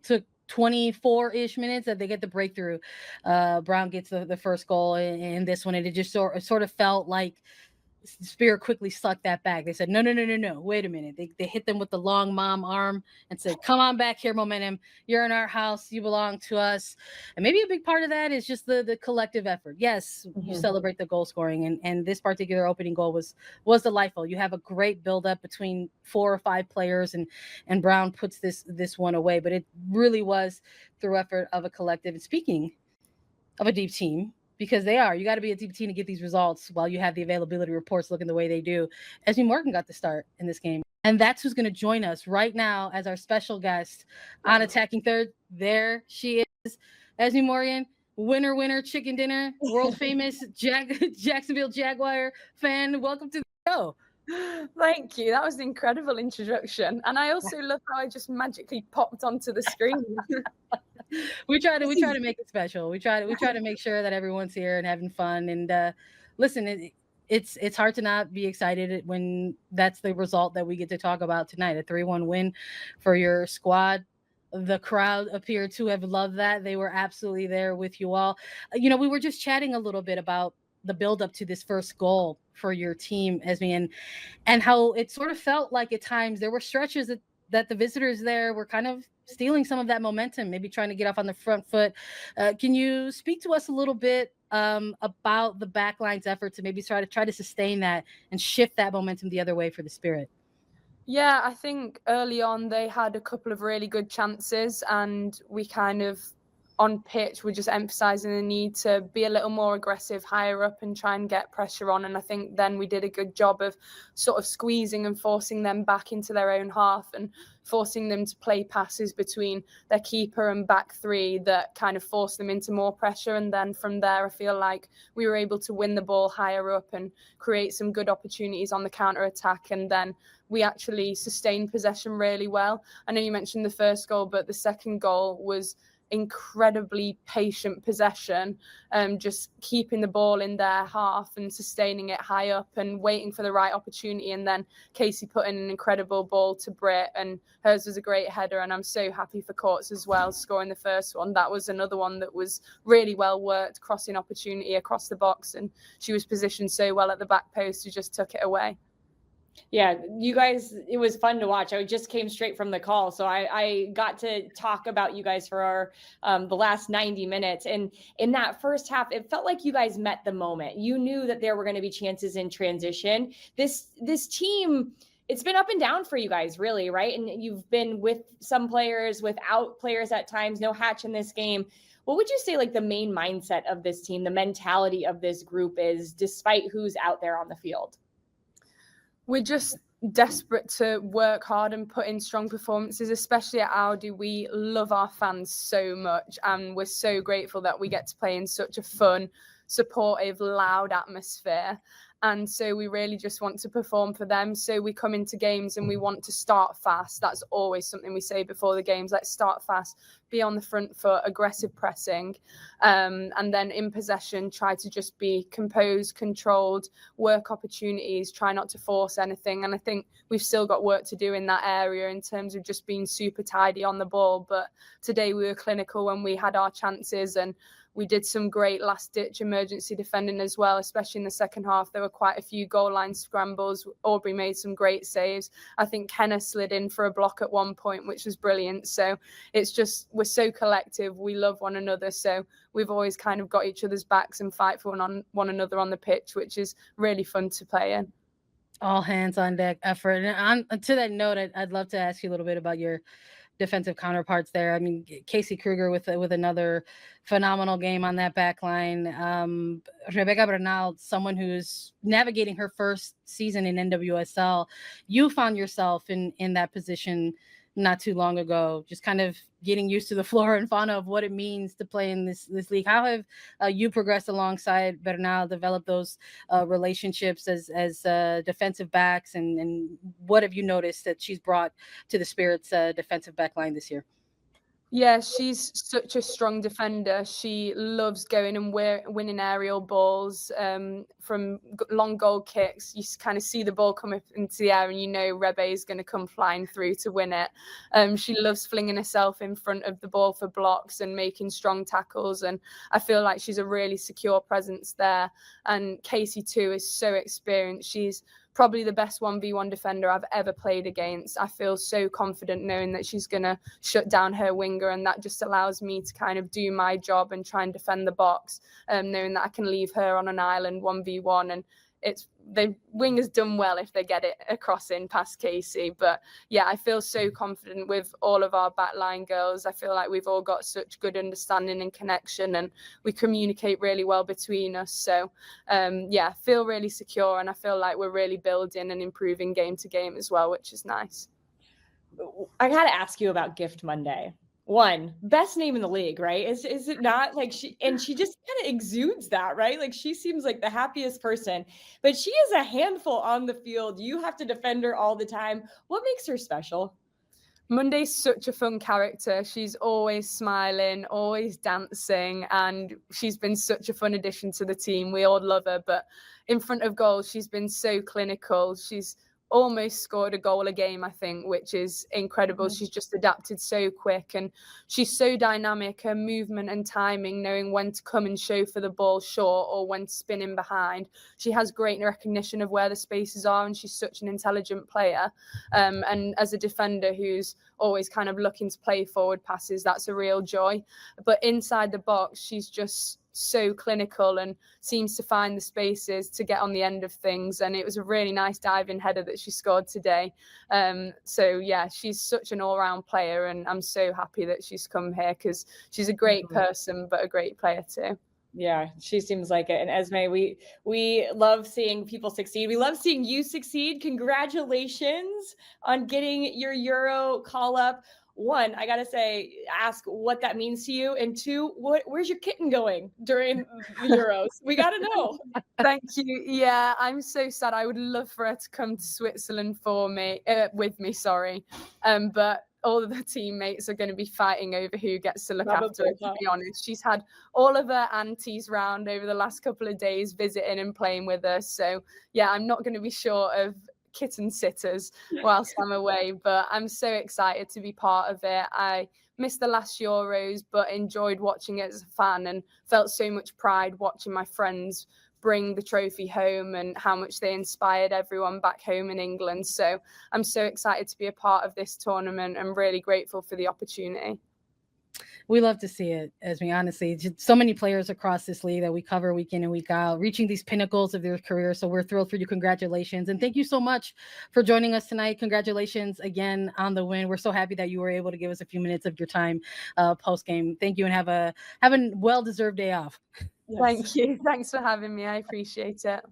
took 24-ish minutes that they get the breakthrough. Brown gets the first goal in this one, and it just sort of felt like Spirit quickly sucked that back. They said, no, wait a minute. They hit them with the long mom arm and said, come on back here, Momentum. You're in our house. You belong to us. And maybe a big part of that is just the collective effort. Yes, you celebrate the goal scoring, and this particular opening goal was delightful. You have a great buildup between 4 or 5 players, and Brown puts this one away. But it really was through effort of a collective. And speaking of a deep team, because you got to be a deep team to get these results while you have the availability reports looking the way they do. Esme Morgan got the start in this game. And that's who's going to join us right now as our special guest on Attacking Third. There she is, Esme Morgan, winner, chicken dinner, world famous Jacksonville Jaguar fan. Welcome to the show. Thank you. That was an incredible introduction. And I also love how I just magically popped onto the screen. We try to make it special. We try to make sure that everyone's here and having fun. And listen, it's hard to not be excited when that's the result that we get to talk about tonight. A 3-1 win for your squad. The crowd appeared to have loved that. They were absolutely there with you all. We were just chatting a little bit about the build up to this first goal for your team, Esme, and how it sort of felt like at times there were stretches that the visitors there were kind of stealing some of that momentum, maybe trying to get off on the front foot. Can you speak to us a little bit about the Backline's effort to maybe try to sustain that and shift that momentum the other way for the Spirit? Yeah, I think early on they had a couple of really good chances, and we kind of on pitch we're just emphasizing the need to be a little more aggressive higher up and try and get pressure on. And I think then we did a good job of sort of squeezing and forcing them back into their own half and forcing them to play passes between their keeper and back three that kind of forced them into more pressure. And then from there, I feel like we were able to win the ball higher up and create some good opportunities on the counter attack. And then we actually sustained possession really well. I know you mentioned the first goal, but the second goal was incredibly patient possession, just keeping the ball in their half and sustaining it high up and waiting for the right opportunity. And then Casey put in an incredible ball to Britt, and hers was a great header. And I'm so happy for Courts as well, scoring the first one. That was another one that was really well worked, crossing opportunity across the box, and she was positioned so well at the back post, who just took it away. Yeah, you guys, it was fun to watch. I just came straight from the call, so I got to talk about you guys for our the last 90 minutes. And in that first half, it felt like you guys met the moment. You knew that there were going to be chances in transition. This team, it's been up and down for you guys, really, right? And you've been with some players, without players at times, no Hatch in this game. What would you say like the main mindset of this team, the mentality of this group is, despite who's out there on the field? We're just desperate to work hard and put in strong performances, especially at Audi. We love our fans so much, and we're so grateful that we get to play in such a fun, supportive, loud atmosphere. And so we really just want to perform for them. So we come into games and we want to start fast. That's always something we say before the games. Let's start fast, be on the front foot, aggressive pressing. And then in possession, try to just be composed, controlled, work opportunities, try not to force anything. And I think we've still got work to do in that area in terms of just being super tidy on the ball. But today we were clinical when we had our chances, and we did some great last-ditch emergency defending as well, especially in the second half. There were quite a few goal line scrambles. Aubrey made some great saves. I think Kenna slid in for a block at one point, which was brilliant. So it's just, we're so collective. We love one another. So we've always kind of got each other's backs and fight for one another on the pitch, which is really fun to play in. All hands on deck effort. And to that note, I'd love to ask you a little bit about your defensive counterparts there. I mean, Casey Kruger with another phenomenal game on that back line. Rebecca Bernal, someone who's navigating her first season in NWSL. You found yourself in that position not too long ago, just kind of getting used to the flora and fauna of what it means to play in this league. How have you progressed alongside Bernal, developed those relationships as defensive backs, and what have you noticed that she's brought to the Spirit's defensive back line this year? Yeah, she's such a strong defender. She loves going and winning aerial balls from long goal kicks. You kind of see the ball come up into the air and you know Rebe is going to come flying through to win it. She loves flinging herself in front of the ball for blocks and making strong tackles. And I feel like she's a really secure presence there. And Casey too is so experienced. She's probably the best 1v1 defender I've ever played against. I feel so confident knowing that she's going to shut down her winger, and that just allows me to kind of do my job and try and defend the box, knowing that I can leave her on an island 1v1, and the wingers done well if they get it across in past Casey. But yeah, I feel so confident with all of our backline girls. I feel like we've all got such good understanding and connection, and we communicate really well between us. So yeah, feel really secure, and I feel like we're really building and improving game to game as well, which is nice. I got to ask you about Gift Monday. One, best name in the league, right? Is it not? Like she just kind of exudes that, right? Like she seems like the happiest person, but she is a handful on the field. You have to defend her all the time. What makes her special? Monday's such a fun character. She's always smiling, always dancing, and she's been such a fun addition to the team. We all love her, but in front of goal, she's been so clinical. She's almost scored a goal a game, I think, which is incredible. She's just adapted so quick, and she's so dynamic. Her movement and timing, knowing when to come and show for the ball short or when to spin in behind. She has great recognition of where the spaces are, and she's such an intelligent player. And as a defender who's always kind of looking to play forward passes, that's a real joy. But inside the box, she's just so clinical and seems to find the spaces to get on the end of things. And it was a really nice diving header that she scored today. So yeah, she's such an all-round player, and I'm so happy that she's come here because she's a great person but a great player too. Yeah, she seems like it. And Esme, we love seeing people succeed. We love seeing you succeed. Congratulations on getting your Euro call up. One, I gotta ask what that means to you, and two, where's your kitten going during the Euros? We gotta know. Thank you. Yeah, I'm so sad. I would love for her to come to Switzerland with me. But all of the teammates are going to be fighting over who gets to look after her, to be honest. She's had all of her aunties round over the last couple of days visiting and playing with her. So yeah, I'm not going to be short of kitten sitters whilst I'm away, but I'm so excited to be part of it. I missed the last Euros, but enjoyed watching it as a fan and felt so much pride watching my friends bring the trophy home and how much they inspired everyone back home in England. So I'm so excited to be a part of this tournament and really grateful for the opportunity. We love to see it, Esme, honestly. So many players across this league that we cover week in and week out, reaching these pinnacles of their career. So we're thrilled for you. Congratulations. And thank you so much for joining us tonight. Congratulations again on the win. We're so happy that you were able to give us a few minutes of your time post-game. Thank you, and have a well-deserved day off. Yes. Thank you. Thanks for having me. I appreciate it.